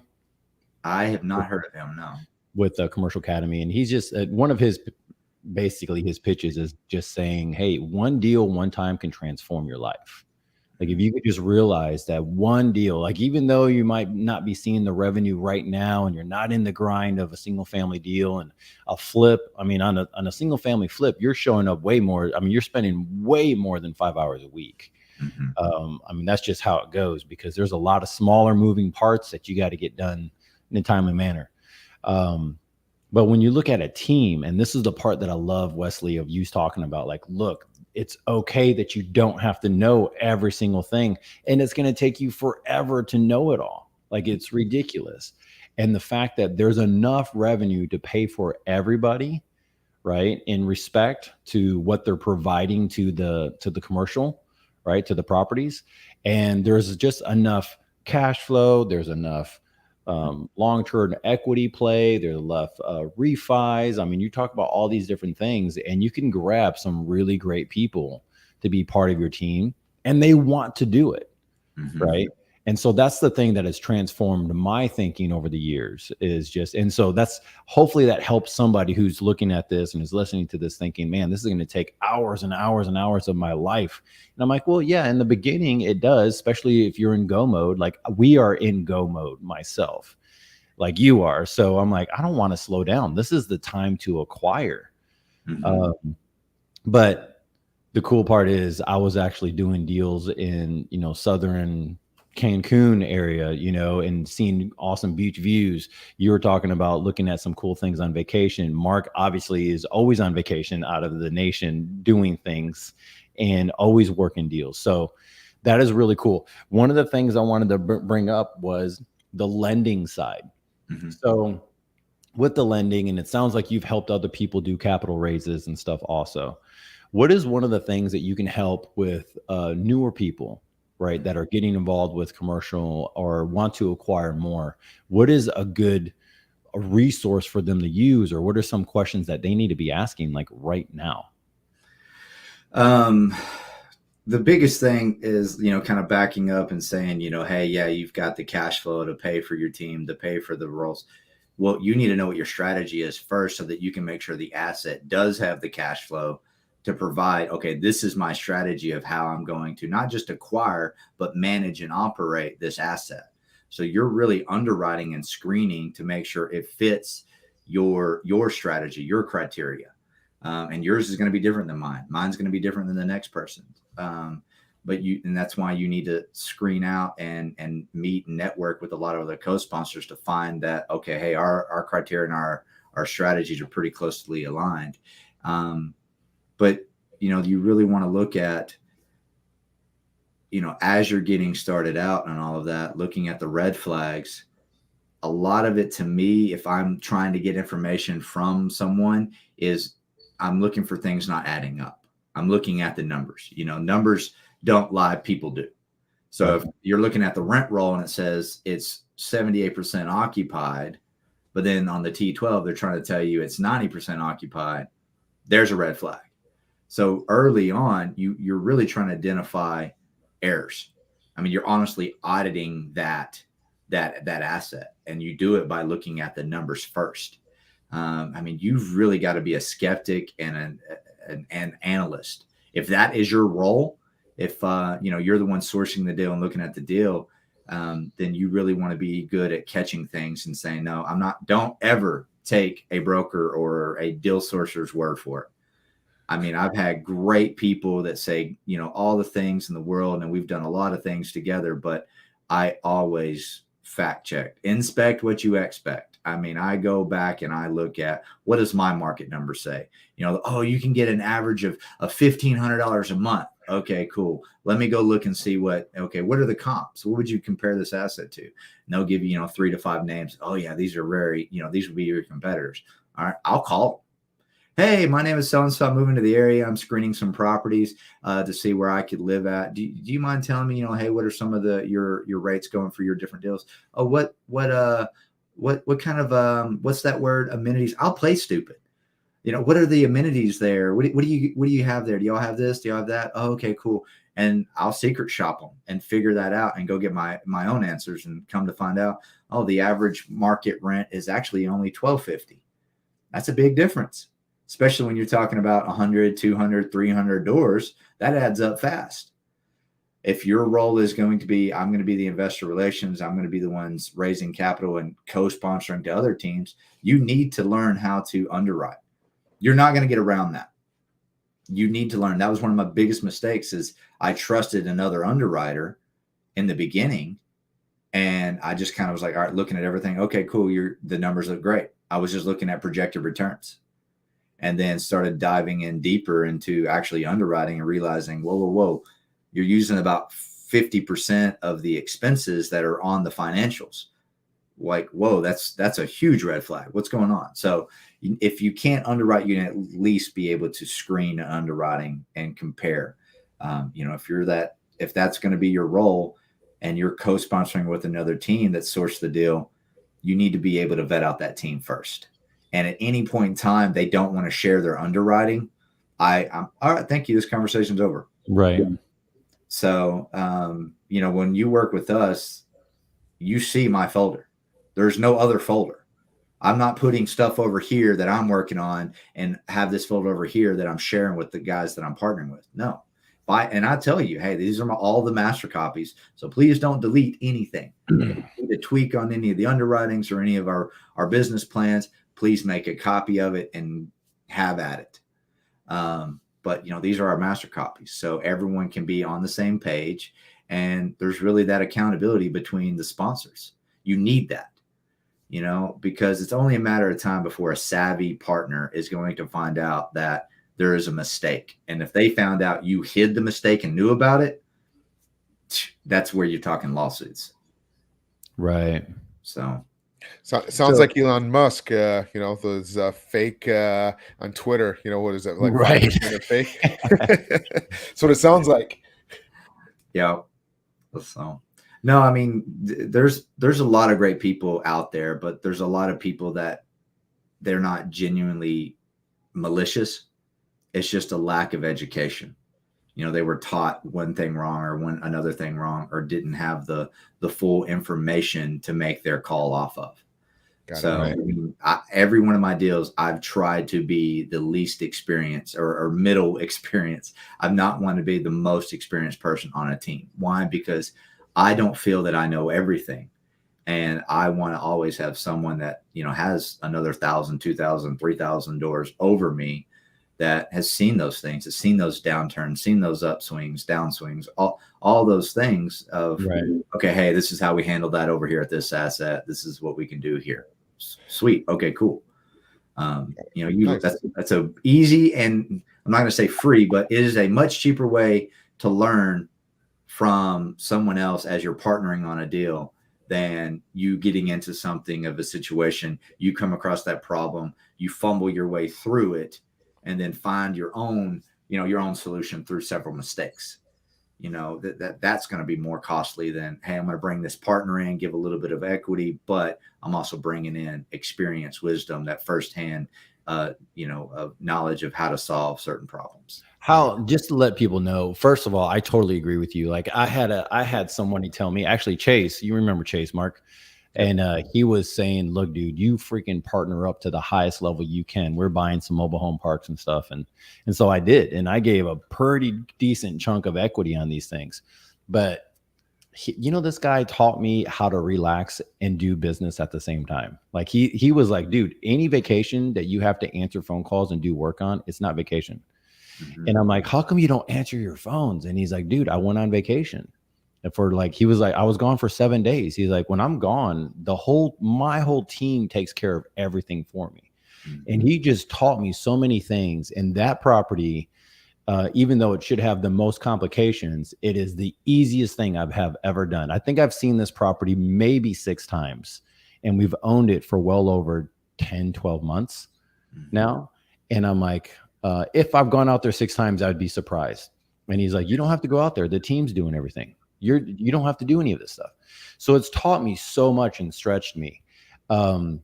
I have not heard of him, no. With Commercial Academy. And he's just, one of his pitches is just saying, hey, one deal, one time can transform your life. Like if you could just realize that one deal, like even though you might not be seeing the revenue right now and you're not in the grind of a single family deal and a flip, I mean, on a single family flip, you're showing up way more. I mean, you're spending way more than 5 hours a week. I mean, that's just how it goes because there's a lot of smaller moving parts that you got to get done in a timely manner. But when you look at a team, and this is the part that I love, Wesley, of you talking about, like, look, it's okay that you don't have to know every single thing. And it's going to take you forever to know it all. Like, it's ridiculous. And the fact that there's enough revenue to pay for everybody, right, in respect to what they're providing to the commercial, right, to the properties. And there's just enough cash flow. There's enough long-term equity play. There's enough refis. I mean, you talk about all these different things, and you can grab some really great people to be part of your team, and they want to do it, right? And so that's the thing that has transformed my thinking over the years is just, and so that's, hopefully that helps somebody who's looking at this and is listening to this thinking, man, this is going to take hours and hours and hours of my life. And I'm like, well, yeah, in the beginning it does, especially if you're in go mode. Like we are in go mode myself, like you are. So I'm like, I don't want to slow down. This is the time to acquire. But the cool part is I was actually doing deals in, southern Cancun area, and seeing awesome beach views. You were talking about looking at some cool things on vacation. Mark obviously is always on vacation out of the nation doing things and always working deals. So that is really cool. One of the things I wanted to bring up was the lending side. Mm-hmm. So with the lending, and it sounds like you've helped other people do capital raises and stuff also. What is one of the things that you can help with newer people, right, that are getting involved with commercial or want to acquire more? What is a resource for them to use, or what are some questions that they need to be asking like right now? The biggest thing is, kind of backing up and saying, hey, yeah, you've got the cash flow to pay for your team, to pay for the roles. Well, you need to know what your strategy is first so that you can make sure the asset does have the cash flow to provide, okay, this is my strategy of how I'm going to not just acquire, but manage and operate this asset. So you're really underwriting and screening to make sure it fits your strategy, your criteria. And yours is going to be different than mine. Mine's going to be different than the next person's. And that's why you need to screen out and meet and network with a lot of other co-sponsors to find that, okay, hey, our criteria and our strategies are pretty closely aligned. But, you really want to look at, as you're getting started out and all of that, looking at the red flags. A lot of it to me, if I'm trying to get information from someone, is I'm looking for things not adding up. I'm looking at the numbers. Numbers don't lie, people do. So if you're looking at the rent roll and it says it's 78% occupied, but then on the T12, they're trying to tell you it's 90% occupied, there's a red flag. So early on, you're really trying to identify errors. I mean, you're honestly auditing that asset, and you do it by looking at the numbers first. I mean, you've really got to be a skeptic and an analyst. If that is your role, if you're the one sourcing the deal and looking at the deal, then you really want to be good at catching things and saying, no, I'm not. Don't ever take a broker or a deal sourcer's word for it. I mean, I've had great people that say, all the things in the world, and we've done a lot of things together, but I always fact check, inspect what you expect. I mean, I go back and I look at what does my market number say? You can get an average of $1,500 a month. Okay, cool. Let me go look and see what are the comps? What would you compare this asset to? And they'll give you, 3 to 5 names. Oh yeah, these are these would be your competitors. All right, I'll call them. Hey, my name is so-and-so. I'm moving to the area. I'm screening some properties to see where I could live at. Do you mind telling me, hey, what are some of your rates going for your different deals? Oh, what kind of what's that word? Amenities? I'll play stupid. What are the amenities there? What do you have there? Do y'all have this? Do y'all have that? Oh, okay, cool. And I'll secret shop them and figure that out and go get my own answers, and come to find out, oh, the average market rent is actually only $1,250. That's a big difference. Especially when you're talking about 100, 200, 300 doors, that adds up fast. If your role is going to be, I'm going to be the investor relations, I'm going to be the ones raising capital and co-sponsoring to other teams, you need to learn how to underwrite. You're not going to get around that. You need to learn. That was one of my biggest mistakes, is I trusted another underwriter in the beginning, and I just kind of was like, all right, looking at everything. Okay, cool. The numbers look great. I was just looking at projected returns. And then started diving in deeper into actually underwriting and realizing, whoa, you're using about 50% of the expenses that are on the financials. Like, whoa, that's a huge red flag. What's going on? So if you can't underwrite, you can at least be able to screen underwriting and compare. If that's going to be your role and you're co-sponsoring with another team that sourced the deal, you need to be able to vet out that team first. And at any point in time, they don't want to share their underwriting, I'm all right, thank you, this conversation's over. Right. So, when you work with us, you see my folder. There's no other folder. I'm not putting stuff over here that I'm working on and have this folder over here that I'm sharing with the guys that I'm partnering with. No. And I tell you, hey, these are all the master copies. So please don't delete anything. If you need to tweak on any of the underwritings or any of our business plans, please make a copy of it and have at it. But these are our master copies, so everyone can be on the same page. And there's really that accountability between the sponsors. You need that, because it's only a matter of time before a savvy partner is going to find out that there is a mistake. And if they found out you hid the mistake and knew about it, that's where you're talking lawsuits. Right. So sounds like Elon Musk, those fake on Twitter, what is it? Like right. 5% are fake. That's what it sounds like. Yeah. So no, I mean, there's a lot of great people out there, but there's a lot of people that they're not genuinely malicious. It's just a lack of education. They were taught one thing wrong or another thing wrong, or didn't have the full information to make their call off of. Right. Every one of my deals, I've tried to be the least experienced or middle experience. I've not wanted to be the most experienced person on a team. Why? Because I don't feel that I know everything. And I want to always have someone that, has another 1,000, 2,000, 3,000 doors over me that has seen those things, has seen those downturns, seen those upswings, downswings, all those things of, right. Okay, hey, this is how we handle that over here at this asset. This is what we can do here. Sweet. Okay, cool. Nice. That's a easy, and I'm not going to say free, but it is a much cheaper way to learn from someone else as you're partnering on a deal than you getting into something of a situation. You come across that problem, you fumble your way through it, and then find your own solution through several mistakes. That's going to be more costly than, hey, I'm going to bring this partner in, give a little bit of equity, but I'm also bringing in experience, wisdom, that firsthand, knowledge of how to solve certain problems. Just to let people know, first of all, I totally agree with you. Like I had somebody tell me, actually, Chase, you remember Chase, Mark? And he was saying, look, dude, you freaking partner up to the highest level you can. We're buying some mobile home parks and stuff. And so I did. And I gave a pretty decent chunk of equity on these things. But, this guy taught me how to relax and do business at the same time. Like he was like, dude, any vacation that you have to answer phone calls and do work on, it's not vacation. Mm-hmm. And I'm like, how come you don't answer your phones? And he's like, dude, I went on vacation. And he was like, I was gone for 7 days. He's like, when I'm gone, my whole team takes care of everything for me. Mm-hmm. And he just taught me so many things. And that property, even though it should have the most complications, it is the easiest thing I've ever done. I think I've seen this property maybe 6 times, and we've owned it for well over 10, 12 months now. And I'm like, if I've gone out there 6 times, I'd be surprised. And he's like, you don't have to go out there. The team's doing everything. You don't have to do any of this stuff. So it's taught me so much and stretched me. One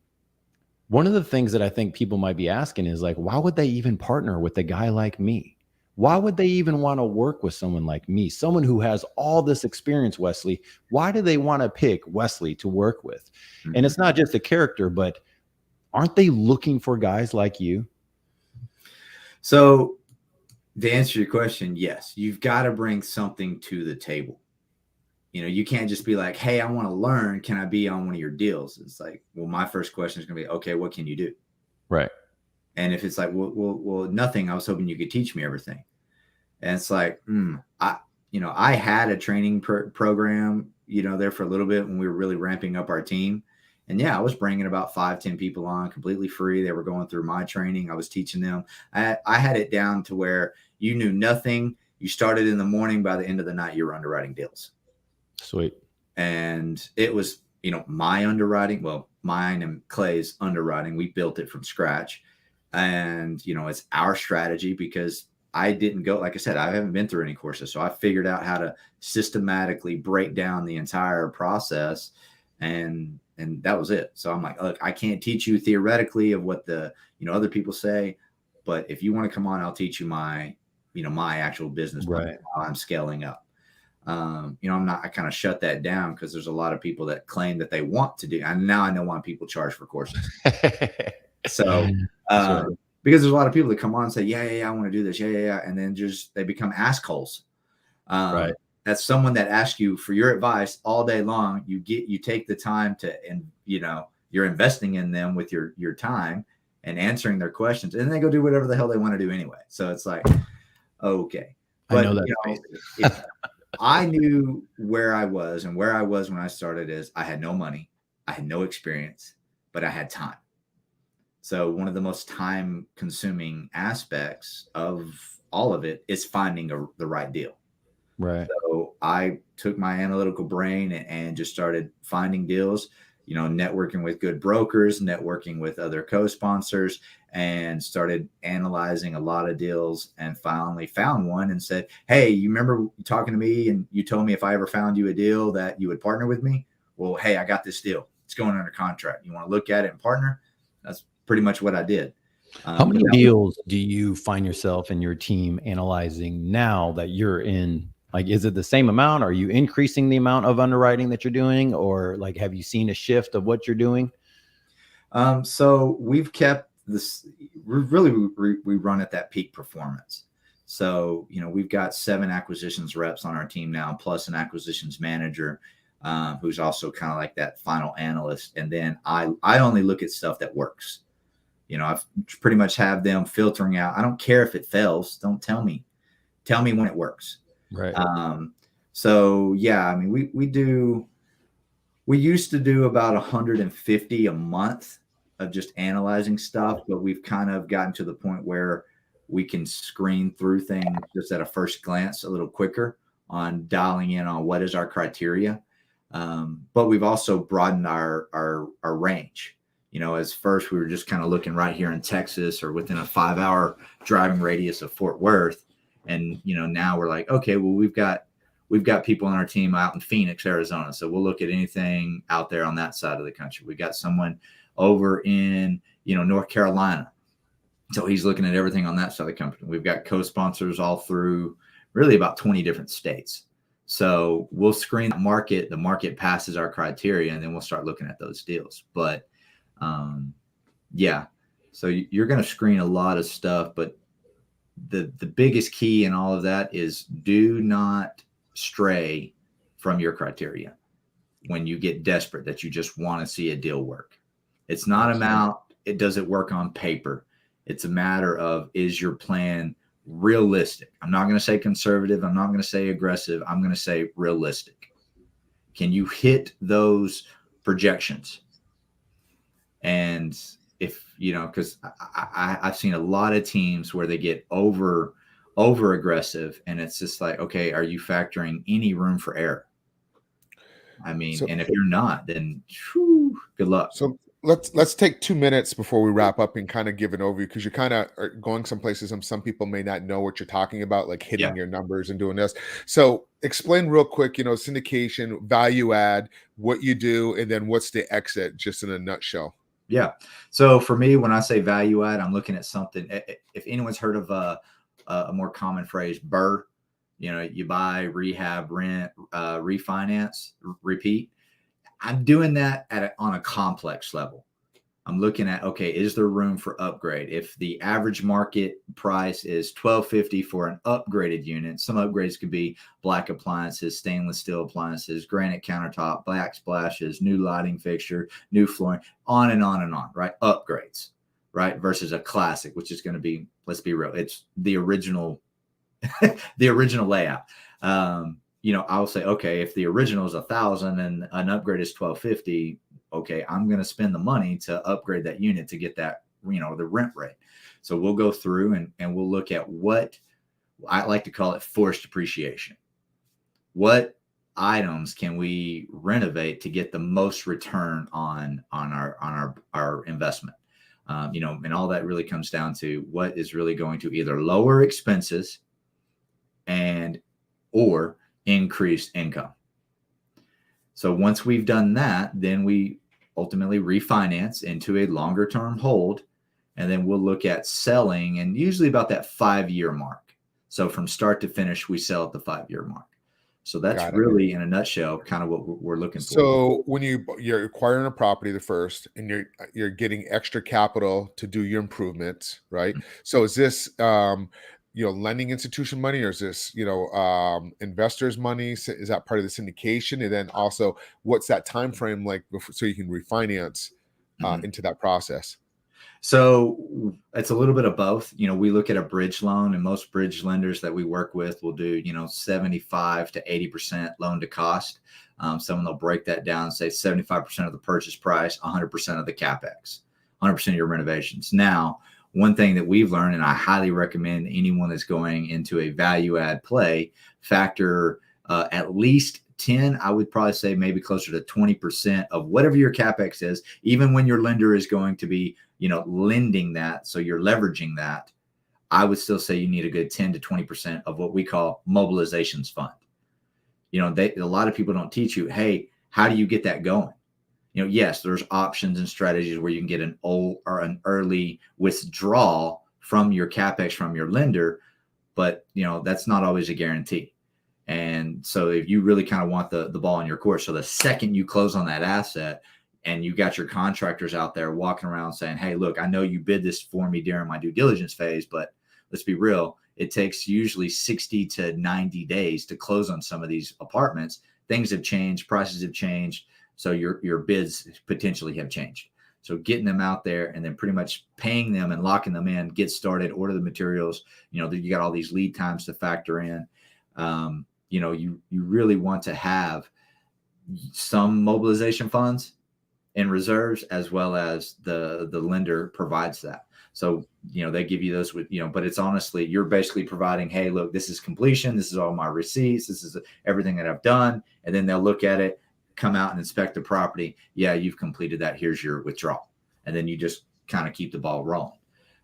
of the things that I think people might be asking is like, why would they even partner with a guy like me? Why would they even want to work with someone like me? Someone who has all this experience, Wesley. Why do they want to pick Wesley to work with? Mm-hmm. And it's not just a character, but aren't they looking for guys like you? So to answer your question, yes, you've got to bring something to the table. You can't just be like, hey, I want to learn. Can I be on one of your deals? It's like, well, my first question is going to be, okay, what can you do? Right. And if it's like, well, nothing, I was hoping you could teach me everything. And it's like, I had a training program, there for a little bit when we were really ramping up our team. And yeah, I was bringing about 5-10 people on completely free. They were going through my training. I was teaching them. I had it down to where you knew nothing. You started in the morning. By the end of the night, you were underwriting deals. Sweet. And it was, my underwriting, well, mine and Clay's underwriting, we built it from scratch. And, it's our strategy because I didn't go, like I said, I haven't been through any courses. So I figured out how to systematically break down the entire process. And that was it. So I'm like, look, I can't teach you theoretically of what the, other people say, but if you want to come on, I'll teach you my actual business plan, how I'm scaling up. I kind of shut that down because there's a lot of people that claim that they want to do. And now I know why people charge for courses. So, because there's a lot of people that come on and say, yeah, I want to do this. Yeah. And then they become assholes. Right. That's someone that asks you for your advice all day long. You take the time and you're investing in them with your time and answering their questions, and then they go do whatever the hell they want to do anyway. So it's like, okay. But, I know that. I knew where I was, and where I was when I started is I had no money, I had no experience, but I had time. So one of the most time consuming aspects of all of it is finding the right deal. Right. So I took my analytical brain and just started finding deals, networking with good brokers, networking with other co-sponsors, and started analyzing a lot of deals, and finally found one and said, "Hey, you remember talking to me and you told me if I ever found you a deal that you would partner with me? Well, hey, I got this deal. It's going under contract. You want to look at it and partner?" That's pretty much what I did. How many deals do you find yourself and your team analyzing now that you're in? Like, is it the same amount? Are you increasing the amount of underwriting that you're doing, or like, have you seen a shift of what you're doing? So we've kept this. We run at that peak performance. So we've got 7 acquisitions reps on our team now, plus an acquisitions manager, who's also kind of like that final analyst. And then I only look at stuff that works. I've pretty much have them filtering out. I don't care if it fails. Don't tell me. Tell me when it works. Right. So yeah, I mean, we used to do about 150 a month of just analyzing stuff, but we've kind of gotten to the point where we can screen through things just at a first glance a little quicker on dialing in on what is our criteria. But we've also broadened our range. As first we were just kind of looking right here in Texas or within a 5-hour driving radius of Fort Worth. And, now we're like, okay, well, we've got people on our team out in Phoenix, Arizona. So we'll look at anything out there on that side of the country. We got someone over in, North Carolina. So he's looking at everything on that side of the country. We've got co-sponsors all through really about 20 different states. So we'll screen the market passes our criteria, and then we'll start looking at those deals. But yeah, so you're going to screen a lot of stuff, but the biggest key in all of that is do not stray from your criteria when you get desperate that you just want to see a deal work. It's not about does it work on paper. It's a matter of, is your plan realistic? I'm not going to say conservative. I'm not going to say aggressive. I'm going to say realistic. Can you hit those projections? And if, because I've seen a lot of teams where they get over aggressive, and it's just like, okay, are you factoring any room for error? I mean, and if you're not, then good luck. So let's take 2 minutes before we wrap up and kind of give an overview, because you're kind of going some places and some people may not know what you're talking about, like hitting your numbers and doing this. So explain real quick, syndication, value add, what you do, and then what's the exit, just in a nutshell. Yeah. So for me, when I say value add, I'm looking at something. If anyone's heard of a more common phrase, BRRRR, you buy, rehab, rent, refinance, repeat. I'm doing that on a complex level. I'm looking at, okay, is there room for upgrade? If the average market price is $1,250 for an upgraded unit, some upgrades could be black appliances, stainless steel appliances, granite countertop, black splashes, new lighting fixture, new flooring, on and on and on, right? Upgrades, right? Versus a classic, which is going to be, let's be real, it's the original, the original layout. I'll say, okay, if the original is $1,000 and an upgrade is $1,250, okay, I'm going to spend the money to upgrade that unit to get that, the rent rate. So we'll go through and we'll look at what I like to call it forced depreciation. What items can we renovate to get the most return on our investment? And all that really comes down to what is really going to either lower expenses or increase income. So once we've done that, then we ultimately refinance into a longer term hold, and then we'll look at selling, and usually about that 5-year mark. So from start to finish, we sell at the 5-year mark. So that's really, in a nutshell, kind of what we're looking for. So when you're acquiring a property the first, and you're getting extra capital to do your improvements, right? Mm-hmm. So is this lending institution money, or is this investors' money? Is that part of the syndication? And then also, what's that time frame like so you can refinance into that process? So it's a little bit of both. We look at a bridge loan, and most bridge lenders that we work with will do, 75 to 80% loan to cost. Some they'll break that down and say 75% of the purchase price, 100% of the CapEx, 100% of your renovations. Now, one thing that we've learned, and I highly recommend anyone that's going into a value add play, factor at least 10, I would probably say maybe closer to 20% of whatever your CapEx is, even when your lender is going to be, lending that. So you're leveraging that. I would still say you need a good 10 to 20% of what we call mobilizations fund. A lot of people don't teach you, hey, how do you get that going? Yes, there's options and strategies where you can get an early withdrawal from your CapEx from your lender, but that's not always a guarantee. And so if you really kind of want the ball in your court, so the second you close on that asset and you got your contractors out there walking around saying, hey, look, I know you bid this for me during my due diligence phase, but let's be real, it takes usually 60 to 90 days to close on some of these apartments. Things have changed, prices have changed, so your bids potentially have changed. So getting them out there and then pretty much paying them and locking them in, get started, order the materials, you got all these lead times to factor in. You really want to have some mobilization funds and reserves, as well as the lender provides that. So, they give you those with, but it's honestly, you're basically providing, hey, look, this is completion. This is all my receipts. This is everything that I've done. And then they'll look at it, come out and inspect the property. Yeah, you've completed that. Here's your withdrawal. And then you just kind of keep the ball rolling.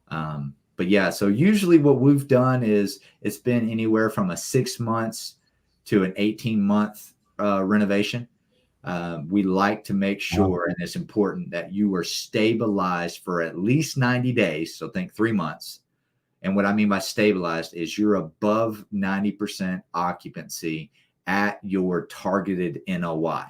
But yeah, so usually what we've done is it's been anywhere from a 6 months to an 18-month renovation. We like to make sure, and it's important, that you are stabilized for at least 90 days. So think 3 months. And what I mean by stabilized is you're above 90% occupancy at your targeted NOI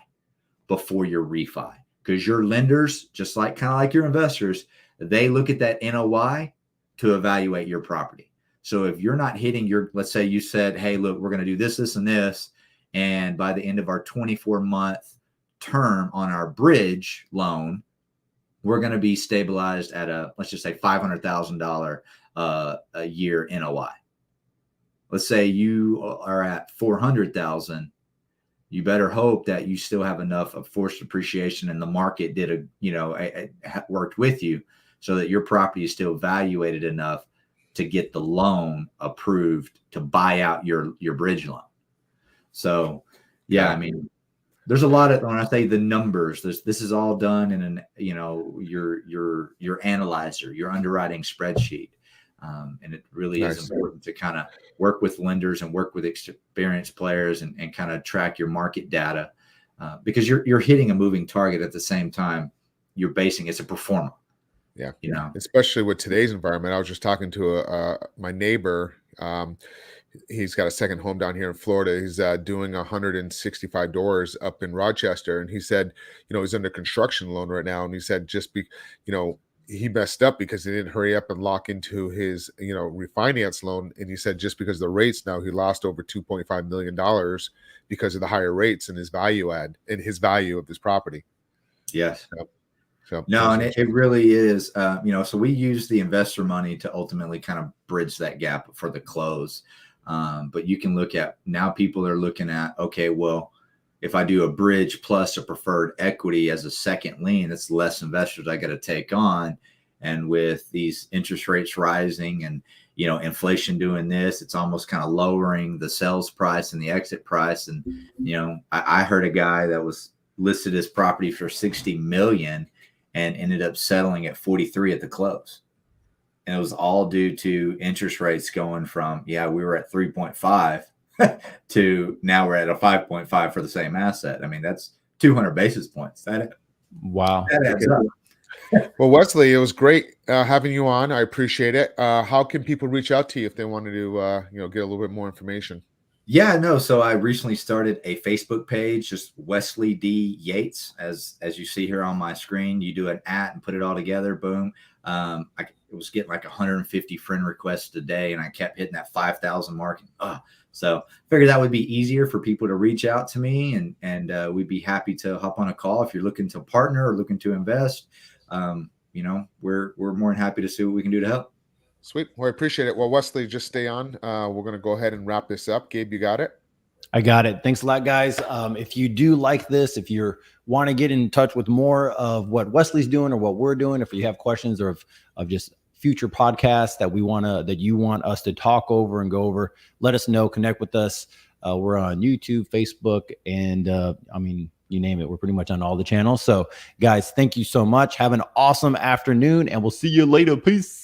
before your refi. Because your lenders, just like kind of like your investors, they look at that NOI to evaluate your property. So if you're not hitting let's say you said, hey, look, we're going to do this, this, and this. And by the end of our 24-month term on our bridge loan, we're going to be stabilized at let's just say $500,000 a year NOI. Let's say you are at 400,000. You better hope that you still have enough of forced appreciation and the market worked with you so that your property is still evaluated enough to get the loan approved to buy out your bridge loan. So, yeah, I mean, there's a lot of, when I say the numbers, this is all done in your analyzer, your underwriting spreadsheet. And it really is important to kind of work with lenders and work with experienced players and kind of track your market data because you're hitting a moving target at the same time. You're basing it's a performer. Yeah. Especially with today's environment. I was just talking to my neighbor. He's got a second home down here in Florida. He's doing 165 doors up in Rochester. And he said, he's under construction loan right now. And he said, he messed up because he didn't hurry up and lock into his, refinance loan. And he said, just because of the rates now, he lost over $2.5 million because of the higher rates and his value add and his value of this property. Yes. No, and it really is, so we use the investor money to ultimately kind of bridge that gap for the close. But you can look at, now people are looking at, okay, well, if I do a bridge plus a preferred equity as a second lien, that's less investors I got to take on. And with these interest rates rising and, inflation doing this, it's almost kind of lowering the sales price and the exit price. And, I heard a guy that was listed his property for $60 million and ended up settling at 43 at the close. And it was all due to interest rates going from, we were at 3.5 to now we're at a 5.5 for the same asset. I mean, that's 200 basis points. Wow. That adds up. Well, Wesley, it was great having you on. I appreciate it. How can people reach out to you if they wanted to, get a little bit more information? Yeah, no. So I recently started a Facebook page, just Wesley D. Yates, as you see here on my screen. You do an @ and put it all together. Boom. It was getting like 150 friend requests a day, and I kept hitting that 5,000 mark. So figured that would be easier for people to reach out to me, and we'd be happy to hop on a call if you're looking to partner or looking to invest. we're more than happy to see what we can do to help. Sweet. Well, I appreciate it. Well, Wesley, just stay on. We're going to go ahead and wrap this up. Gabe, you got it? I got it. Thanks a lot, guys. If you do like this, if you want to get in touch with more of what Wesley's doing or what we're doing, if you have questions or of just future podcasts that you want us to talk over and go over, let us know. Connect with us. We're on YouTube, Facebook, and you name it. We're pretty much on all the channels. So, guys, thank you so much. Have an awesome afternoon, and we'll see you later. Peace.